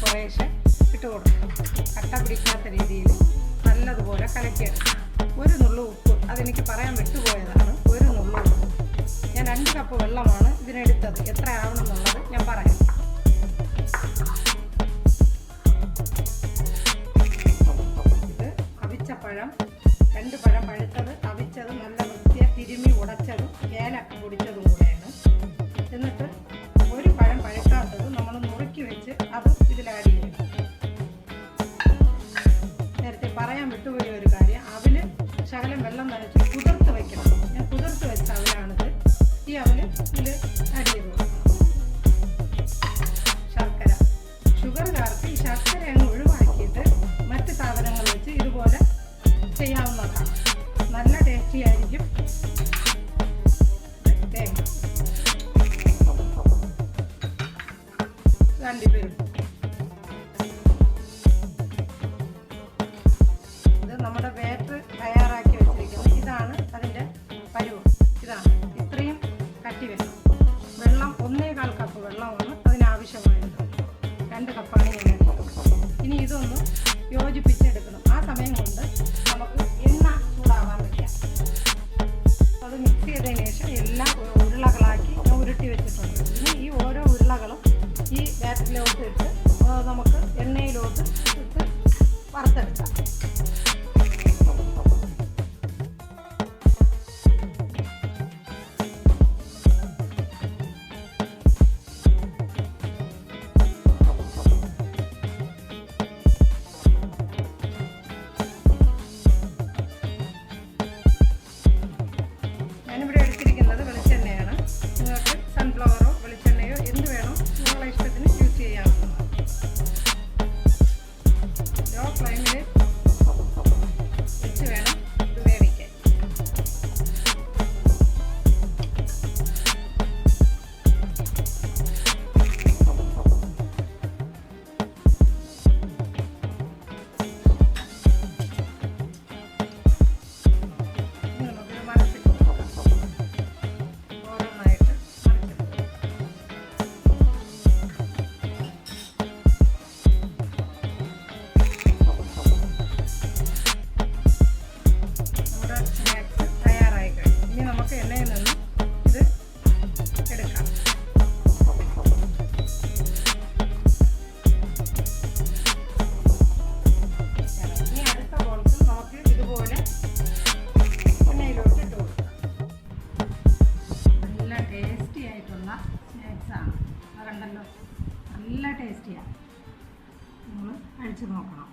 കുറേശ്ശെ ഇട്ട് കൊടുക്കണം. കട്ട പിടിക്കാത്ത രീതിയിൽ നല്ലതുപോലെ കലക്കിയെടുക്കണം. ഒരു നുള്ളു ഉപ്പ്, അതെനിക്ക് പറയാൻ വിട്ടുപോയതാണ്. ഒരു നുള്ളു ഉപ്പ്. ഞാൻ 2 കപ്പ് വെള്ളമാണ് ഇതിനെടുത്തത്. എത്ര ആവണം എന്നുള്ളത് ഞാൻ പറയാം. ഇത് അവിച്ച പഴം, 2 പഴം പഴുത്തത്, അവിച്ചത്, നല്ല വൃത്തിയായി തിരുമ്മി ഉടച്ചതും ഏലക്ക പൊടിച്ചതും കൂടെയാണ്. എന്നിട്ട് ഒരു പഴം പഴുക്കാത്തത് നമ്മൾ നുറുക്കി വെച്ച് അതും ഇതിൽ ആഡ് ചെയ്യും. നേരത്തെ പറയാൻ വിട്ടുപോയ ഒരു കാര്യം, അവില് ശകലം വെള്ളം നനച്ച് കുതിർത്ത് വെക്കണം. ഞാൻ കുതിർത്ത് വെച്ച അവിലാണിത്. ഈ അവില് ഇതിൽ ആഡ് ചെയ്ത് കൊടുക്കണം. ശർക്കര, ഷുഗറുകാർക്ക് ഈ ശർക്കര അങ്ങ് ഒഴിവാക്കിയിട്ട് മറ്റ് സാധനങ്ങൾ വെച്ച് ഇതുപോലെ ചെയ്യാവുന്നതാണ്. നല്ല ടേസ്റ്റി ആയിരിക്കും. തേങ്ങ, അണ്ടിപ്പരിപ്പ്, ഇത് നമ്മുടെ ബാറ്റർ തയ്യാറാക്കി വെച്ചിരിക്കുന്നത്. ഇതാണ് അതിൻ്റെ പരുവം. ഇതാണ്, ഇത്രയും കട്ടി വേണം. വെള്ളം 1.25 കപ്പ് വെള്ളമാണ് അതിനാവശ്യമായത്. 2 കപ്പാണ് ഞാൻ എടുത്തത്. ഇനി ഇതൊന്ന് യോജിപ്പിച്ചെടുക്കണം. ആ സമയം കൊണ്ട് നമുക്ക് എണ്ണ ചൂടാവാൻ വയ്ക്കാം. അത് മിക്സ് ചെയ്തതിന് ശേഷം എല്ലാം ഉരുളകളാക്കി ഞാൻ ഉരുട്ടി വെച്ചിട്ടുണ്ട്. ഇനി ഈ ഓരോ ഉരുളകളും ഈ ബാറ്ററിലോട്ട് ഇട്ട് നമുക്ക് എണ്ണയിലോട്ട് ഇട്ട് വറുത്തെടുക്കാം. ഞാനിവിടെ എടുത്തിരിക്കുന്നത് വെളിച്ചെണ്ണയാണ്. നിങ്ങൾക്ക് സൺഫ്ലവറോ വെളിച്ചെണ്ണയോ എന്ത് വേണോ നിങ്ങളുടെ ഇഷ്ടത്തിന് യൂസ് ചെയ്യാവുന്നതാണ്. ലോ ഫ്ലെയിമിൽ വെച്ച് വേണം ഇത് വേവിക്കാൻ. നമുക്കിത് മറിച്ചിട്ട് ഓരോന്നായിട്ട് മറിച്ചിട്ട് നമ്മുടെ സ്നാക്സ് തയ്യാറായി കഴിഞ്ഞു. ഇനി നമുക്ക് എണ്ണയിൽ നിന്ന് ഇത് എടുക്കാം. ഇനി അടുത്ത ബോൾസ് നമുക്ക് ഇതുപോലെ എണ്ണയിലോട്ട് ഇട്ട് കൊടുക്കാം. നല്ല ടേസ്റ്റി ആയിട്ടുള്ള സ്നാക്സാണ്. അത് കണ്ടല്ലോ, നല്ല ടേസ്റ്റിയാണ്. നിങ്ങൾ കഴിച്ച് നോക്കണം.